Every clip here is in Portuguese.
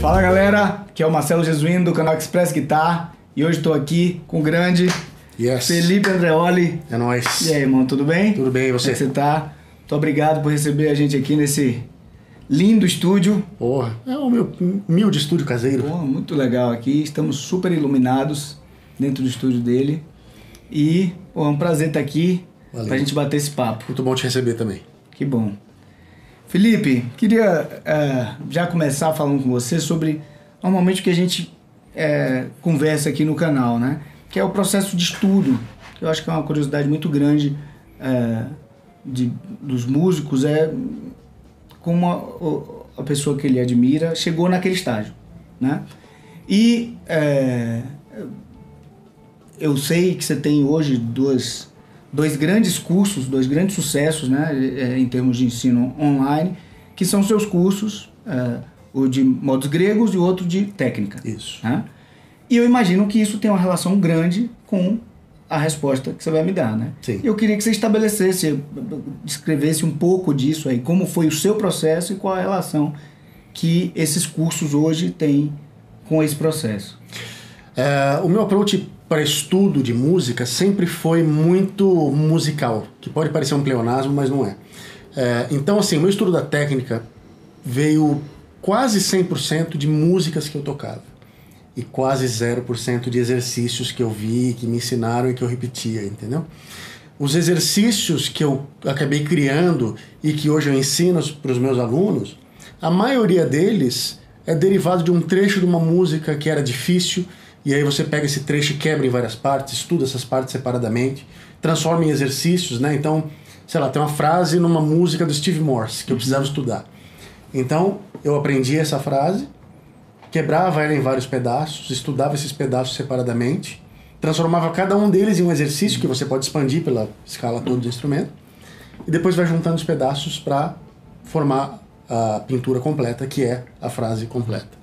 Fala galera, aqui é o Marcelo Jesuíno do canal Express Guitar e hoje estou aqui com o grande Felipe Andreoli. É nóis. E aí, irmão, tudo bem? Tudo bem, e você? Como é que você tá? Muito obrigado por receber a gente aqui nesse lindo estúdio. Porra, é o meu humilde estúdio caseiro. Porra, muito legal aqui, estamos super iluminados dentro do estúdio dele e é um prazer estar aqui. Valeu. Pra gente bater esse papo. Muito bom te receber também. Que bom. Felipe, queria já começar falando com você sobre normalmente o que a gente conversa aqui no canal, né? Que é o processo de estudo. Eu acho que é uma curiosidade muito grande dos músicos, como a pessoa que ele admira chegou naquele estágio, né? E eu sei que você tem hoje dois grandes cursos, dois grandes sucessos, né, em termos de ensino online, que são seus cursos, o de modos gregos e o outro de técnica. Isso. Né? E eu imagino que isso tem uma relação grande com a resposta que você vai me dar, né? Sim. Eu queria que você descrevesse um pouco disso aí, como foi o seu processo e qual a relação que esses cursos hoje têm com esse processo. O meu approach para estudo de música sempre foi muito musical, que pode parecer um pleonasmo, mas não é. Então, assim, o meu estudo da técnica veio quase 100% de músicas que eu tocava e quase 0% de exercícios que eu vi, que me ensinaram e que eu repetia, entendeu? Os exercícios que eu acabei criando e que hoje eu ensino para os meus alunos, a maioria deles é derivado de um trecho de uma música que era difícil. E aí você pega esse trecho e quebra em várias partes, estuda essas partes separadamente, transforma em exercícios, né? Então, sei lá, tem uma frase numa música do Steve Morse que eu precisava estudar. Então, eu aprendi essa frase, quebrava ela em vários pedaços, estudava esses pedaços separadamente, transformava cada um deles em um exercício que você pode expandir pela escala toda do instrumento, e depois vai juntando os pedaços para formar a pintura completa, que é a frase completa.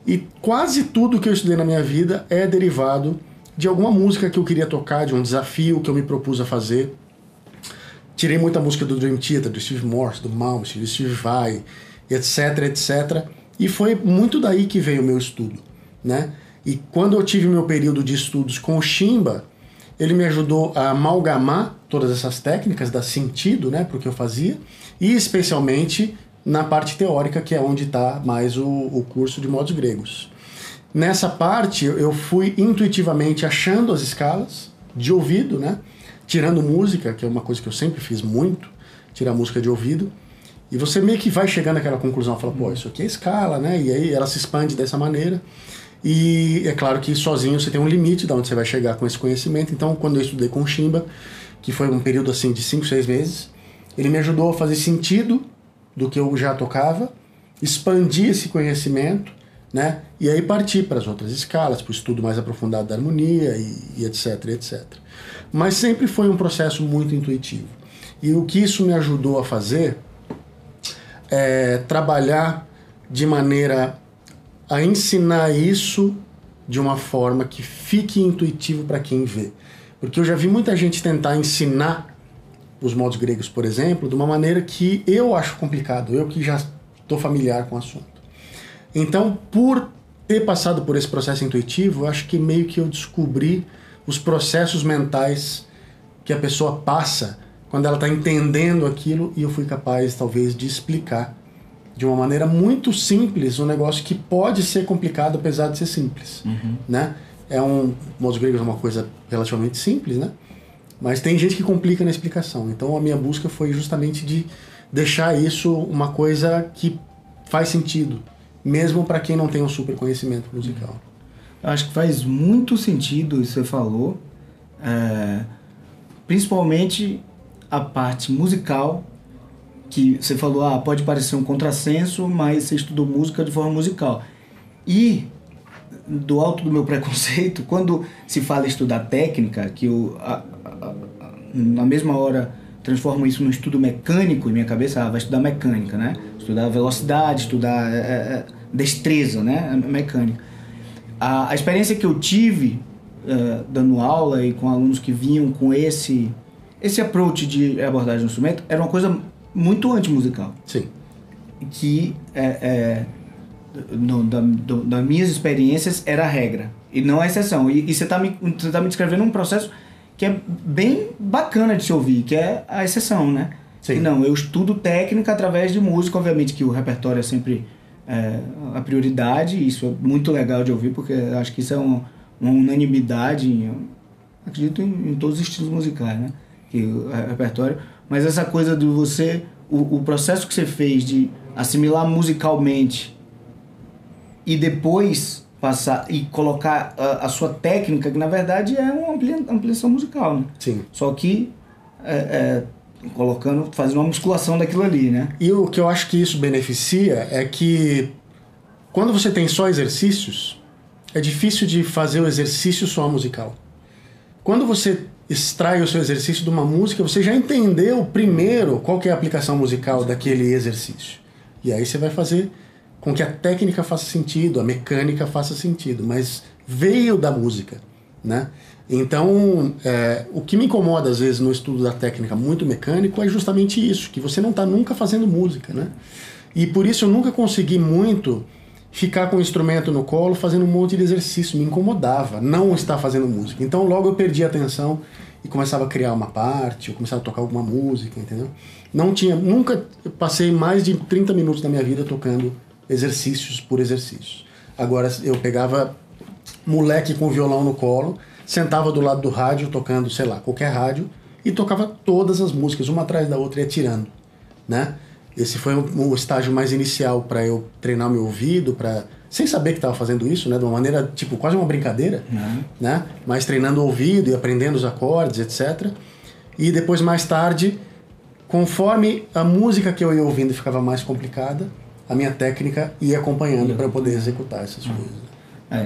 E quase tudo que eu estudei na minha vida é derivado de alguma música que eu queria tocar, de um desafio que eu me propus a fazer. Tirei muita música do Dream Theater, do Steve Morse, do Malmsteen, do Steve Vai, etc, etc. E foi muito daí que veio o meu estudo, né? E quando eu tive meu período de estudos com o Shimba, ele me ajudou a amalgamar todas essas técnicas, dar sentido, né, para o que eu fazia, e especialmente na parte teórica, que é onde está mais o curso de modos gregos. Nessa parte, eu fui intuitivamente achando as escalas, de ouvido, né? Tirando música, que é uma coisa que eu sempre fiz muito, tirar música de ouvido, e você meio que vai chegando àquela conclusão, fala, pô, isso aqui é escala, né? E aí ela se expande dessa maneira, e é claro que sozinho você tem um limite de onde você vai chegar com esse conhecimento. Então, quando eu estudei com o Shimba, que foi um período assim de 5, 6 meses, ele me ajudou a fazer sentido do que eu já tocava, expandir esse conhecimento, né? E aí partir para as outras escalas, para o estudo mais aprofundado da harmonia e etc, etc. Mas sempre foi um processo muito intuitivo. E o que isso me ajudou a fazer é trabalhar de maneira a ensinar isso de uma forma que fique intuitivo para quem vê. Porque eu já vi muita gente tentar ensinar os modos gregos, por exemplo, de uma maneira que eu acho complicado, eu que já estou familiar com o assunto. Então, por ter passado por esse processo intuitivo, eu acho que meio que eu descobri os processos mentais que a pessoa passa quando ela está entendendo aquilo, e eu fui capaz, talvez, de explicar de uma maneira muito simples um negócio que pode ser complicado, apesar de ser simples. Né? Modos gregos é uma coisa relativamente simples, né? Mas tem gente que complica na explicação. Então a minha busca foi justamente de deixar isso uma coisa que faz sentido, mesmo para quem não tem um super conhecimento musical. Eu acho que faz muito sentido isso que você falou, principalmente a parte musical, que você falou, pode parecer um contrassenso, mas você estudou música de forma musical. E do alto do meu preconceito, quando se fala em estudar técnica, que eu na mesma hora transformo isso num estudo mecânico em minha cabeça, vai estudar mecânica, né? Estudar velocidade, estudar destreza, né? Mecânica. A experiência que eu tive dando aula e com alunos que vinham com esse approach de abordagem do instrumento era uma coisa muito antimusical. Sim. Que das minhas experiências era a regra e não a exceção. E você tá me descrevendo um processo que é bem bacana de se ouvir, que é a exceção, né? Sim. E não, eu estudo técnica através de música, obviamente que o repertório é sempre a prioridade, isso é muito legal de ouvir, porque acho que isso é uma unanimidade, acredito em todos os estilos musicais, né? Que o repertório, mas essa coisa de você, o processo que você fez de assimilar musicalmente e depois passar e colocar a sua técnica, que na verdade é uma ampliação musical, né? Sim. Só que fazendo uma musculação daquilo ali, né? E o que eu acho que isso beneficia é que quando você tem só exercícios, é difícil de fazer o exercício só musical. Quando você extrai o seu exercício de uma música, você já entendeu primeiro qual que é a aplicação musical daquele exercício. E aí você vai fazer com que a técnica faça sentido, a mecânica faça sentido, mas veio da música, né? Então, o que me incomoda às vezes no estudo da técnica muito mecânico é justamente isso, que você não está nunca fazendo música, né? E por isso eu nunca consegui muito ficar com o instrumento no colo fazendo um monte de exercício, me incomodava não estar fazendo música. Então logo eu perdi a atenção e começava a criar uma parte, eu começava a tocar alguma música, entendeu? Nunca passei mais de 30 minutos da minha vida tocando exercícios por exercícios. Agora eu pegava moleque com violão no colo, sentava do lado do rádio tocando, sei lá, qualquer rádio, e tocava todas as músicas, uma atrás da outra, e atirando, né? Esse foi o estágio mais inicial para eu treinar meu ouvido, sem saber que estava fazendo isso, né? De uma maneira, tipo, quase uma brincadeira, né? Mas treinando o ouvido e aprendendo os acordes, etc. E depois, mais tarde, conforme a música que eu ia ouvindo ficava mais complicada, a minha técnica ia acompanhando para eu poder executar essas coisas.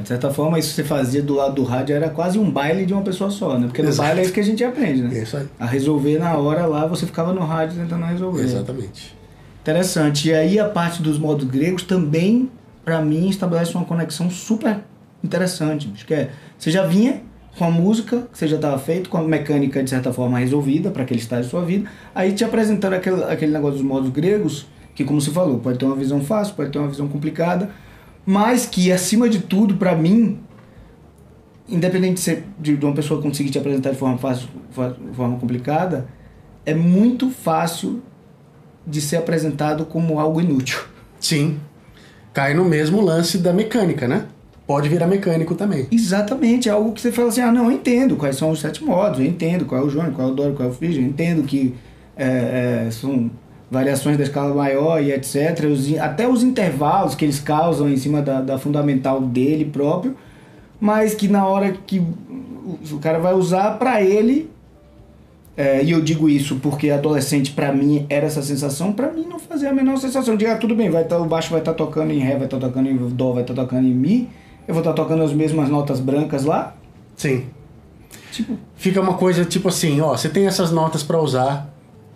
De certa forma, isso que você fazia do lado do rádio era quase um baile de uma pessoa só, né? Porque no baile é isso que a gente aprende, né? Isso aí. A resolver na hora lá, você ficava no rádio tentando resolver. Exatamente. Interessante. E aí a parte dos modos gregos também, para mim, estabelece uma conexão super interessante. Acho que você já vinha com a música, que você já estava feito, com a mecânica, de certa forma, resolvida para aquele estágio da sua vida. Aí te apresentando aquele negócio dos modos gregos, que, como você falou, pode ter uma visão fácil, pode ter uma visão complicada, mas que, acima de tudo, para mim, independente de ser de uma pessoa conseguir te apresentar de forma fácil, de forma complicada, é muito fácil de ser apresentado como algo inútil. Sim. Cai no mesmo lance da mecânica, né? Pode virar mecânico também. Exatamente. É algo que você fala assim, não, eu entendo quais são os 7 modos, eu entendo qual é o jônico, qual é o dórico, qual é o frígio, eu entendo que são variações da escala maior e etc. Até os intervalos que eles causam em cima da fundamental dele próprio, mas que na hora que o cara vai usar para ele... e eu digo isso porque adolescente, pra mim, era essa sensação. Pra mim não fazia a menor sensação. Diga, tudo bem, o baixo vai estar tocando em Ré, vai estar tocando em Dó, vai estar tocando em Mi, eu vou estar tocando as mesmas notas brancas lá. Sim. Tipo, fica uma coisa tipo assim, você tem essas notas pra usar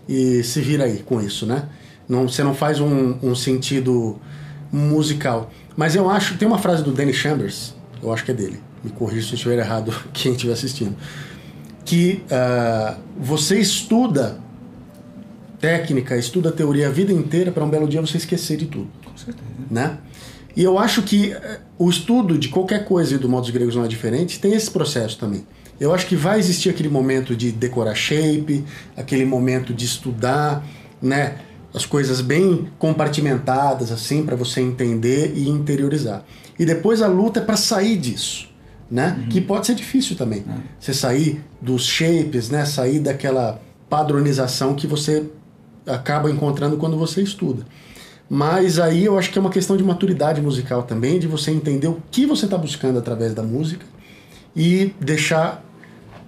e se vira aí com isso, né? Você não faz um sentido musical. Mas eu acho, tem uma frase do Danny Chambers, eu acho que é dele, me corrija se eu estiver errado, quem estiver assistindo, que você estuda técnica, estuda teoria a vida inteira para um belo dia você esquecer de tudo. Com certeza. Né? E eu acho que o estudo de qualquer coisa e do Modos Gregos Não É Diferente tem esse processo também. Eu acho que vai existir aquele momento de decorar shape, aquele momento de estudar, né, as coisas bem compartimentadas assim para você entender e interiorizar. E depois a luta é para sair disso. Né? Que pode ser difícil também. Você sair dos shapes, né? Sair daquela padronização que você acaba encontrando quando você estuda. Mas aí eu acho que é uma questão de maturidade musical também, de você entender o que você está buscando através da música e deixar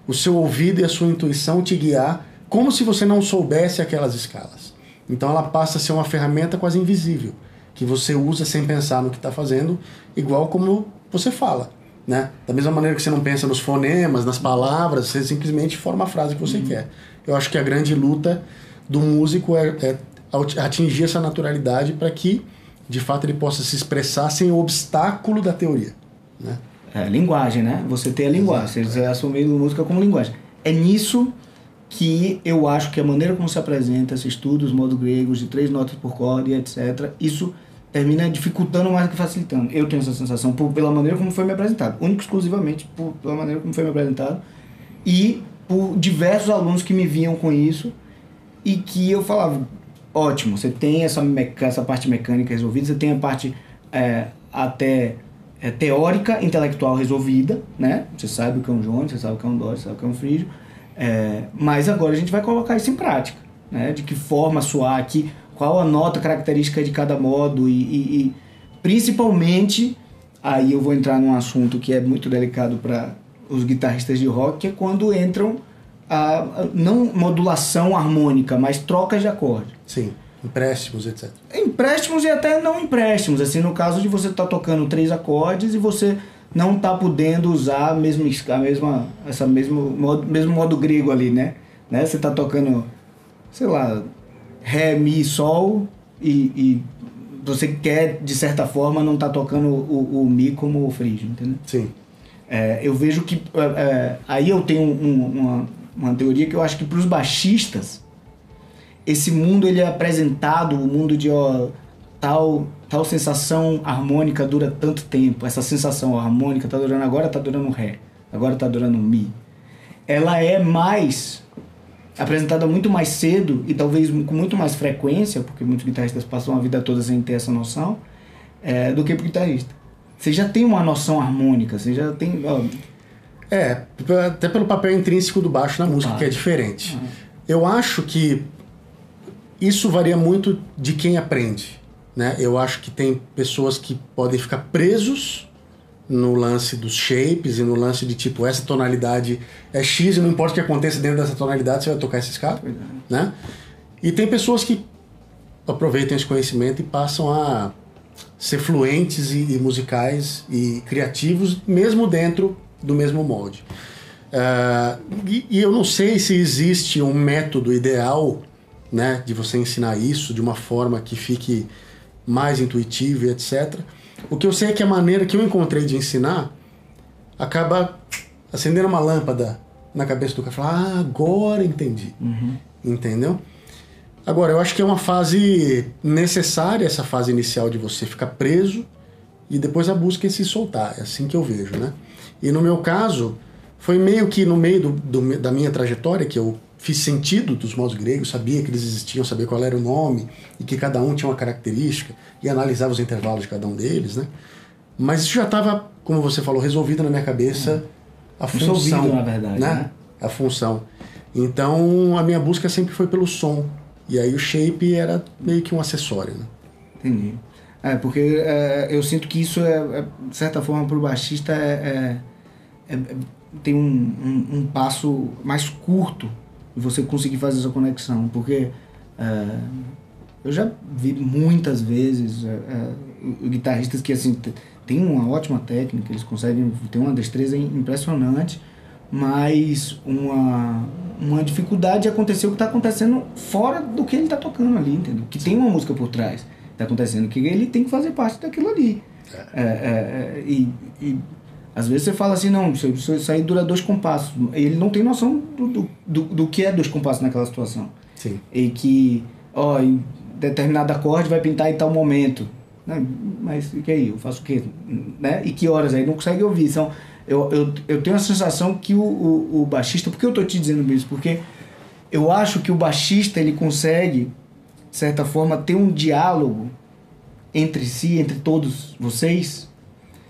o seu ouvido e a sua intuição te guiar como se você não soubesse aquelas escalas. Então ela passa a ser uma ferramenta quase invisível, que você usa sem pensar no que está fazendo, igual como você fala. Né? Da mesma maneira que você não pensa nos fonemas, nas palavras, você simplesmente forma a frase que você quer. Eu acho que a grande luta do músico é atingir essa naturalidade para que, de fato, ele possa se expressar sem o obstáculo da teoria. Né? Linguagem, né? Você tem a linguagem, você assumir a música como linguagem. É nisso que eu acho que a maneira como se apresenta, se estuda os modos gregos de 3 notas por corda e etc., isso termina dificultando mais do que facilitando. Eu tenho essa sensação pela maneira como foi me apresentado, único exclusivamente pela maneira como foi me apresentado, e por diversos alunos que me vinham com isso, e que eu falava, ótimo, você tem essa parte mecânica resolvida, você tem a parte até teórica, intelectual resolvida, né? Você sabe o que é um jônio, você sabe o que é um dó, você sabe o que é um frígio, mas agora a gente vai colocar isso em prática, né? De que forma soar aqui, qual a nota característica de cada modo e principalmente, aí eu vou entrar num assunto que é muito delicado para os guitarristas de rock, que é quando entram não modulação harmônica, mas trocas de acorde. Sim, empréstimos, etc. Empréstimos e até não empréstimos, assim, no caso de você estar tocando 3 acordes e você não tá podendo usar mesmo modo grego ali, né? Você tá tocando, sei lá, Ré, Mi, Sol e você quer, de certa forma, não tá tocando o Mi como o frígio, entendeu? Sim. Eu vejo que... aí eu tenho uma teoria que eu acho que para os baixistas, esse mundo ele é apresentado, o mundo de tal sensação harmônica dura tanto tempo, essa sensação harmônica tá durando agora, tá durando Ré, agora tá durando Mi. Ela é mais apresentada muito mais cedo e talvez com muito mais frequência, porque muitos guitarristas passam a vida toda sem ter essa noção, do que pro guitarrista. Você já tem uma noção harmônica, você já tem... até pelo papel intrínseco do baixo na música, que é diferente. Eu acho que isso varia muito de quem aprende, né? Eu acho que tem pessoas que podem ficar presos no lance dos shapes e no lance de tipo, essa tonalidade é X e não importa o que aconteça dentro dessa tonalidade, você vai tocar esse escala, né? E tem pessoas que aproveitam esse conhecimento e passam a ser fluentes e musicais e criativos, mesmo dentro do mesmo molde. E eu não sei se existe um método ideal, né, de você ensinar isso de uma forma que fique mais intuitiva e etc. O que eu sei é que a maneira que eu encontrei de ensinar acaba acendendo uma lâmpada na cabeça do cara e falar, agora entendi. Entendeu? Agora, eu acho que é uma fase necessária, essa fase inicial de você ficar preso e depois a busca é se soltar. É assim que eu vejo, né? E no meu caso, foi meio que no meio da minha trajetória que eu fiz sentido dos modos gregos, sabia que eles existiam, sabia qual era o nome e que cada um tinha uma característica e analisava os intervalos de cada um deles, né? Mas isso já estava, como você falou, resolvido na minha cabeça a função, na verdade, né? A função. Então, a minha busca sempre foi pelo som. E aí o shape era meio que um acessório, né? Entendi. Porque eu sinto que isso, de certa forma, para o baixista tem um passo mais curto de você conseguir fazer essa conexão. Porque eu já vi muitas vezes guitarristas que assim, têm uma ótima técnica, eles conseguem ter uma destreza impressionante, mas uma dificuldade aconteceu que está acontecendo fora do que ele está tocando ali, entendeu? Que tem uma música por trás, está acontecendo, que ele tem que fazer parte daquilo ali. E às vezes você fala assim, não, isso aí dura 2 compassos. Ele não tem noção do que é 2 compassos naquela situação. Sim. E que, em determinado acorde vai pintar em tal momento. Né? Mas e aí? Eu faço o quê? Né? E que horas aí? Não consegue ouvir. Então, eu tenho a sensação que o baixista... Por que eu estou te dizendo isso? Porque eu acho que o baixista ele consegue, de certa forma, ter um diálogo entre si, entre todos vocês,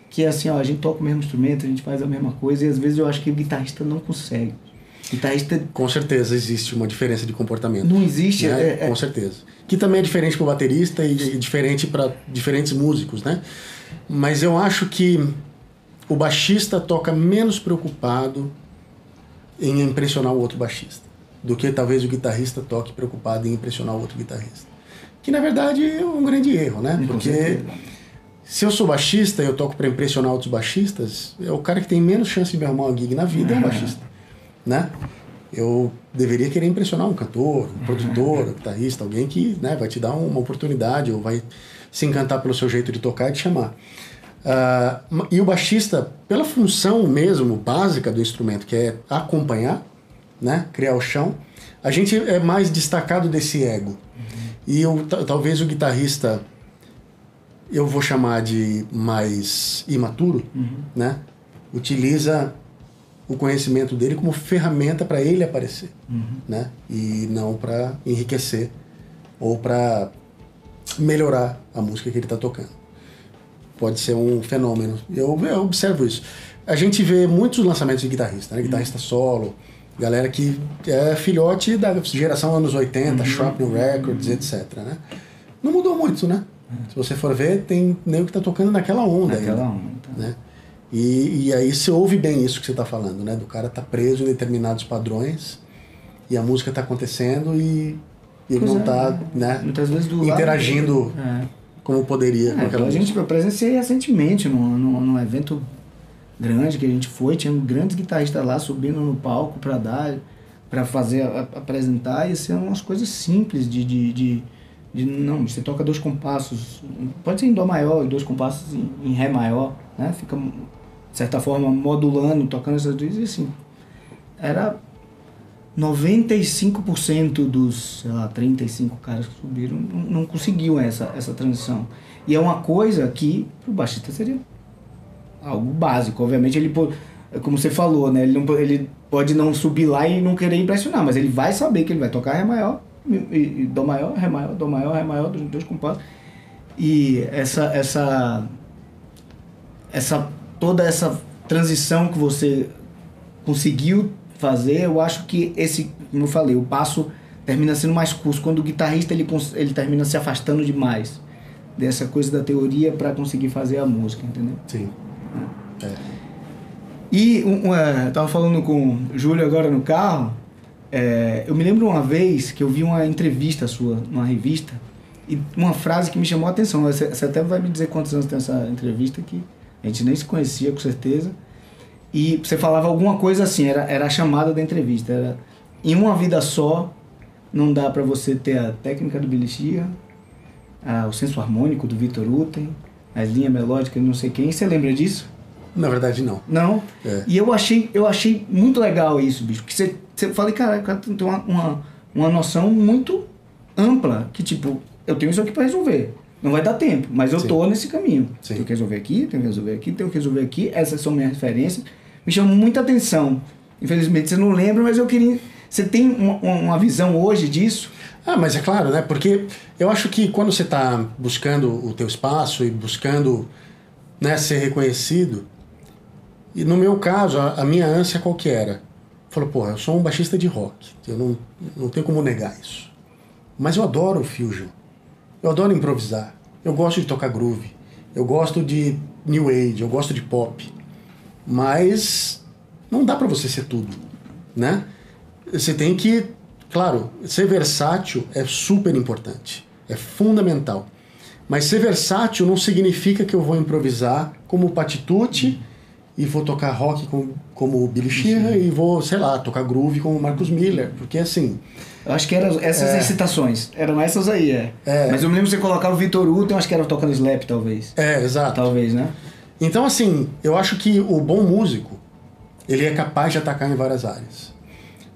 que é assim, a gente toca o mesmo instrumento, a gente faz a mesma coisa, e às vezes eu acho que o guitarrista não consegue. Com certeza existe uma diferença de comportamento. Não existe? Né? Com certeza. Que também é diferente para o baterista e diferente para diferentes músicos, né? Mas eu acho que o baixista toca menos preocupado em impressionar o outro baixista do que talvez o guitarrista toque preocupado em impressionar o outro guitarrista. Que na verdade é um grande erro, né? Porque se eu sou baixista e eu toco para impressionar outros baixistas, é o cara que tem menos chance de me arrumar uma gig na vida, é um baixista, né? Eu deveria querer impressionar um cantor, um produtor, um guitarrista, alguém que, né, vai te dar uma oportunidade ou vai se encantar pelo seu jeito de tocar e te chamar. E o baixista, pela função mesmo básica do instrumento, que é acompanhar, né, criar o chão, a gente é mais destacado desse ego. E talvez o guitarrista eu vou chamar de mais imaturo, né? Utiliza o conhecimento dele como ferramenta para ele aparecer, né? E não para enriquecer ou para melhorar a música que ele está tocando. Pode ser um fenômeno. Eu observo isso. A gente vê muitos lançamentos de guitarrista, né? Guitarrista solo, galera que é filhote da geração anos 80, Shrapnel Records, etc, né? Não mudou muito, né? Se você for ver, tem nego que tá tocando naquela onda. Naquela ainda, onda. né? E aí você ouve bem isso que você tá falando, né? Do cara tá preso em determinados padrões e a música tá acontecendo e ele não tá, né? Muitas vezes interagindo como poderia com aquela música. Eu presenciei recentemente num evento grande que a gente foi, tinha grandes guitarristas lá subindo no palco para fazer, apresentar, e são umas coisas simples não, você toca 2 compassos, pode ser em Dó maior e 2 compassos em Ré maior, né? Fica, de certa forma, modulando, tocando essas duas, e assim, era 95% dos, sei lá, 35 caras que subiram não conseguiam essa transição. E é uma coisa que pro baixista seria algo básico. Obviamente, ele, como você falou, né? Ele pode não subir lá e não querer impressionar, mas ele vai saber que ele vai tocar Ré maior, e Dó maior, Ré maior, Dó maior, Ré maior, 2 compassos. E toda essa transição que você conseguiu fazer, eu acho que como eu falei, o passo termina sendo mais curto. Quando o guitarrista ele termina se afastando demais dessa coisa da teoria para conseguir fazer a música, entendeu? Sim. E eu tava falando com o Júlio agora no carro, eu me lembro uma vez que eu vi uma entrevista sua numa revista e uma frase que me chamou a atenção. Você até vai me dizer quantos anos tem essa entrevista, que a gente nem se conhecia com certeza. E você falava alguma coisa assim, era a chamada da entrevista, era: em uma vida só não dá para você ter a técnica do Billy Sheehan, o senso harmônico do Victor Uten, as linhas melódicas de não sei quem. Você lembra disso? Na verdade, não. Não? E eu achei muito legal isso, bicho, porque você fala, cara, o cara tem uma noção muito ampla, que tipo, eu tenho isso aqui para resolver. Não vai dar tempo, mas eu tô nesse caminho. Sim. Tenho que resolver aqui, tenho que resolver aqui, tenho que resolver aqui. Essas são minhas referências. Me chamou muita atenção. Infelizmente você não lembra, mas eu queria... Você tem uma visão hoje disso? Mas é claro, né? Porque eu acho que quando você está buscando o teu espaço e buscando, né, ser reconhecido, e no meu caso, a minha ânsia qual que era? Falou, porra, eu sou um baixista de rock, eu não tenho como negar isso. Mas eu adoro o fusion. Eu adoro improvisar, eu gosto de tocar groove, eu gosto de new age, eu gosto de pop, mas não dá pra você ser tudo, né? Você tem que, claro, ser versátil é super importante, é fundamental, mas ser versátil não significa que eu vou improvisar como o Patitucci e vou tocar rock como o Billy Sheehan e vou, sei lá, tocar groove como o Marcus Miller, porque assim... Eu acho que eram essas excitações. Eram essas aí, Mas eu me lembro de você colocar o Victor Uten, eu acho que era tocando slap, talvez. Exato. Talvez, né? Então, assim, eu acho que o bom músico, ele é capaz de atacar em várias áreas.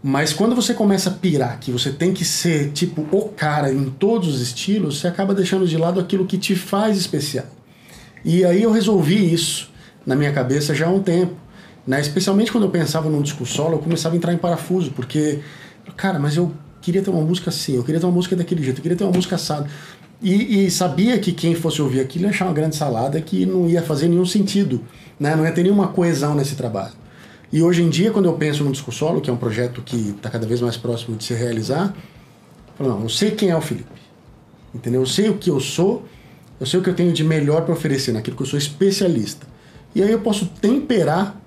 Mas quando você começa a pirar que você tem que ser, tipo, o cara em todos os estilos, você acaba deixando de lado aquilo que te faz especial. E aí eu resolvi isso na minha cabeça já há um tempo, né? Especialmente quando eu pensava num disco solo, eu começava a entrar em parafuso, porque, cara, mas eu queria ter uma música assim, eu queria ter uma música daquele jeito, eu queria ter uma música assada. E sabia que quem fosse ouvir aquilo ia achar uma grande salada que não ia fazer nenhum sentido, né? Não ia ter nenhuma coesão nesse trabalho. E hoje em dia, quando eu penso no disco solo, que é um projeto que está cada vez mais próximo de se realizar, eu falo, não, eu sei quem é o Felipe, entendeu? Eu sei o que eu sou, eu sei o que eu tenho de melhor para oferecer, naquilo que eu sou especialista. E aí eu posso temperar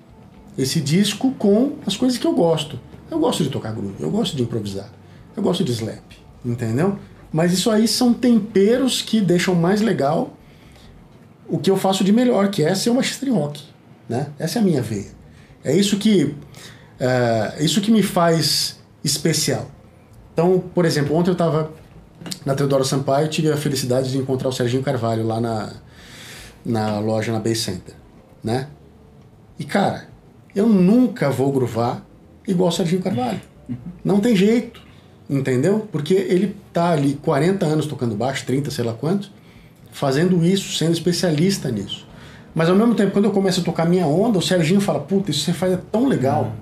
esse disco com as coisas que eu gosto. Eu gosto de tocar groove, eu gosto de improvisar, eu gosto de slap, entendeu? Mas isso aí são temperos que deixam mais legal o que eu faço de melhor, que é ser um baixista de rock, né? Essa é a minha veia. É isso que me faz especial. Então, por exemplo, ontem eu estava na Teodoro Sampaio e tive a felicidade de encontrar o Serginho Carvalho lá na loja, na Bay Center, né? E, cara, eu nunca vou groovar igual o Serginho Carvalho. Não tem jeito, entendeu? Porque ele tá ali 40 anos tocando baixo, 30, sei lá quantos, fazendo isso, sendo especialista nisso. Mas ao mesmo tempo, quando eu começo a tocar a minha onda, o Serginho fala, puta, isso que você faz é tão legal,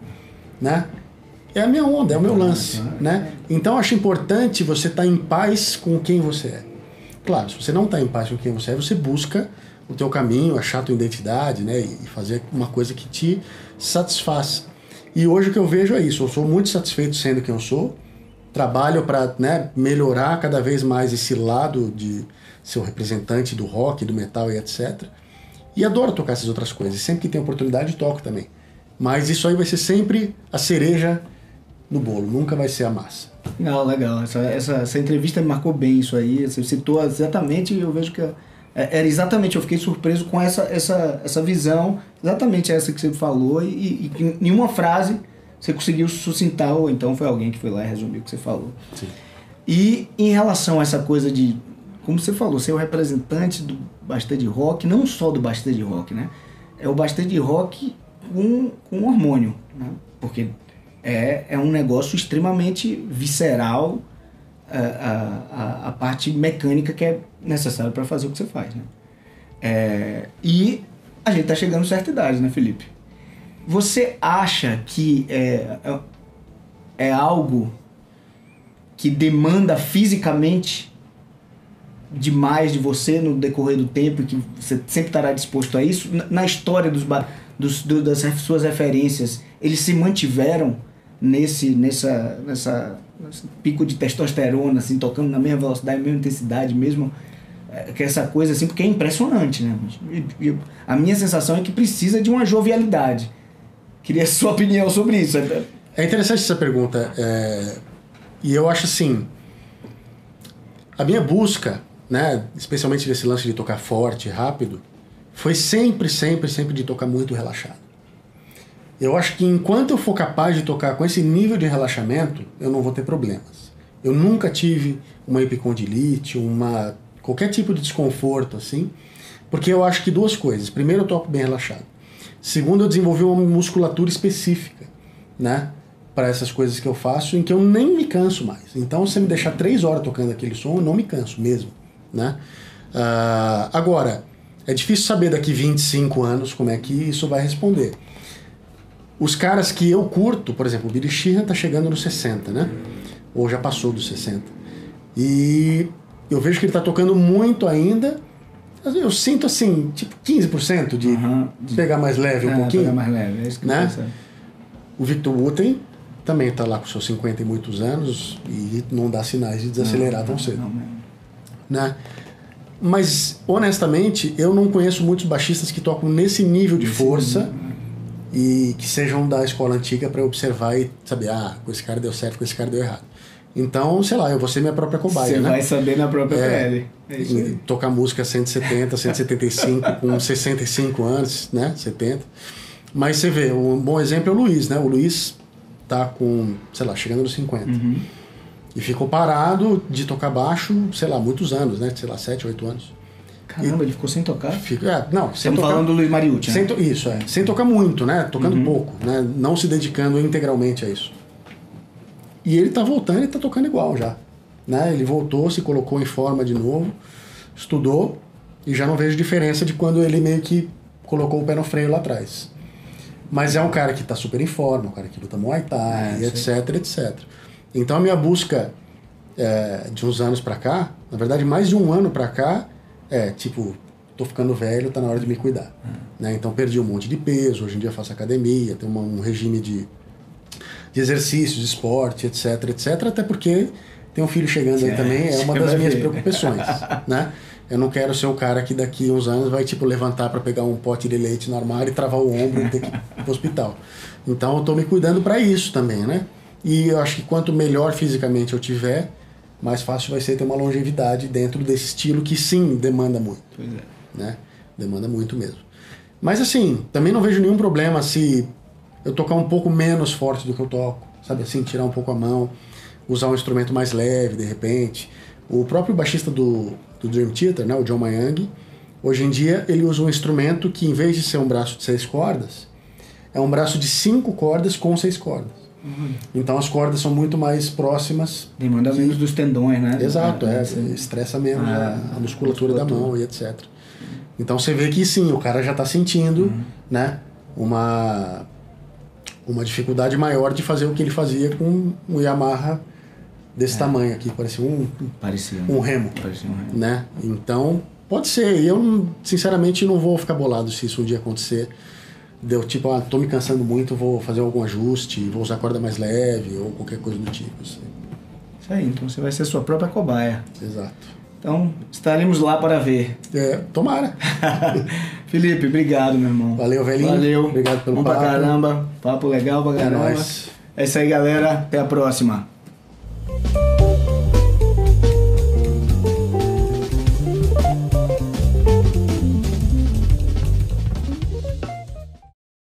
né? É a minha onda, é o meu lance, né? Então eu acho importante você estar em paz com quem você é. Claro, se você não está em paz com quem você é, você busca o teu caminho, achar a tua identidade, né? E fazer uma coisa que te satisfaça. E hoje o que eu vejo é isso, eu sou muito satisfeito sendo quem eu sou, trabalho para, né, melhorar cada vez mais esse lado de ser o representante do rock, do metal e etc. E adoro tocar essas outras coisas. Sempre que tem oportunidade, toco também. Mas isso aí vai ser sempre a cereja no bolo, nunca vai ser a massa. Não, legal. Essa entrevista me marcou bem isso aí. Você citou exatamente, eu vejo que era exatamente, eu fiquei surpreso com essa visão, exatamente essa que você falou, e em uma frase você conseguiu sucintar, ou então foi alguém que foi lá e resumiu o que você falou. Sim. E em relação a essa coisa de, como você falou, ser o representante do Bastante Rock, não só do Bastante Rock, né? É o Bastante Rock com hormônio, né? Porque é um negócio extremamente visceral, a parte mecânica que é necessária para fazer o que você faz, né? E a gente tá chegando a certa idade, né, Felipe? Você acha que é algo que demanda fisicamente demais de você no decorrer do tempo e que você sempre estará disposto a isso? Na história das suas referências, eles se mantiveram nesse pico de testosterona, assim, tocando na mesma velocidade, na mesma intensidade, mesmo que essa coisa assim, porque é impressionante, né? E a minha sensação é que precisa de uma jovialidade. Queria a sua opinião sobre isso. É interessante essa pergunta, e eu acho assim, a minha busca, né, especialmente nesse lance de tocar forte, rápido, foi sempre de tocar muito relaxado. Eu acho que enquanto eu for capaz de tocar com esse nível de relaxamento, eu não vou ter problemas. Eu nunca tive uma epicondilite, qualquer tipo de desconforto, assim, porque eu acho que duas coisas. Primeiro, eu toco bem relaxado. Segundo, eu desenvolvi uma musculatura específica, né, para essas coisas que eu faço, em que eu nem me canso mais. Então, se você me deixar 3 horas tocando aquele som, eu não me canso mesmo, né? Agora, é difícil saber daqui 25 anos como é que isso vai responder. Os caras que eu curto, por exemplo, o Billy Sheehan tá chegando nos 60, né? Ou já passou dos 60. E eu vejo que ele tá tocando muito ainda. Eu sinto assim, tipo 15% de pegar mais leve um pouquinho. Pegar mais leve, é isso que né? eu penso. O Victor Wooten também tá lá com seus 50 e muitos anos e não dá sinais de desacelerar tão cedo. Né? Mas, honestamente, eu não conheço muitos baixistas que tocam nesse nível de força e que sejam da escola antiga para observar e saber, com esse cara deu certo, com esse cara deu errado. Então, sei lá, eu vou ser minha própria cobaia, Você né? vai saber na própria pele. É isso aí. Tocar música 170, 175 com 65 anos, né? 70. Mas você vê, um bom exemplo é o Luiz, né? O Luiz tá com, sei lá, chegando nos 50. E ficou parado de tocar baixo, sei lá, muitos anos, né? Sei lá, 7, 8 anos. Caramba, ele ficou sem tocar? Estamos falando do Luiz Mariucci, né? Isso, sem tocar muito, né? Tocando pouco, né? Não se dedicando integralmente a isso. E ele tá voltando e tá tocando igual já. Né? Ele voltou, se colocou em forma de novo, estudou, e já não vejo diferença de quando ele meio que colocou o pé no freio lá atrás. Mas é um cara que tá super em forma, um cara que luta Muay Thai, etc. Então a minha busca de uns anos pra cá, na verdade mais de um ano pra cá, tipo, tô ficando velho, tá na hora de me cuidar. Né? Então perdi um monte de peso, hoje em dia faço academia, tenho um regime de exercícios, esporte, etc, até porque tem um filho chegando aí também, é uma das minhas preocupações, né? Eu não quero ser o cara que daqui uns anos vai, tipo, levantar para pegar um pote de leite no armário e travar o ombro e ter que ir pro hospital. Então eu tô me cuidando para isso também, né? E eu acho que quanto melhor fisicamente eu tiver, mais fácil vai ser ter uma longevidade dentro desse estilo que sim, demanda muito. Pois é. Né? Demanda muito mesmo. Mas assim, também não vejo nenhum problema se eu tocar um pouco menos forte do que eu toco, sabe assim, tirar um pouco a mão, usar um instrumento mais leve, de repente. O próprio baixista do Dream Theater, né, o John Mayang, hoje em dia ele usa um instrumento que, em vez de ser um braço de 6 cordas, é um braço de 5 cordas com 6 cordas. Então as cordas são muito mais próximas. Demanda menos dos tendões, né? Exato, estressa menos a musculatura da mão e etc. Então você vê que sim, o cara já está sentindo, né, uma dificuldade maior de fazer o que ele fazia com um Yamaha desse tamanho aqui, parecia um remo. Parecia um remo. Né? Então, pode ser. E eu, sinceramente, não vou ficar bolado se isso um dia acontecer. Deu tipo, tô me cansando muito, vou fazer algum ajuste, vou usar corda mais leve ou qualquer coisa do tipo. Assim. Isso aí, então você vai ser sua própria cobaia. Exato. Então, estaremos lá para ver. Tomara. Felipe, obrigado, meu irmão. Valeu, velhinho. Valeu. Obrigado pelo papo. papo. Bom pra caramba. Papo legal pra caramba. É nóis. É isso aí, galera. Até a próxima.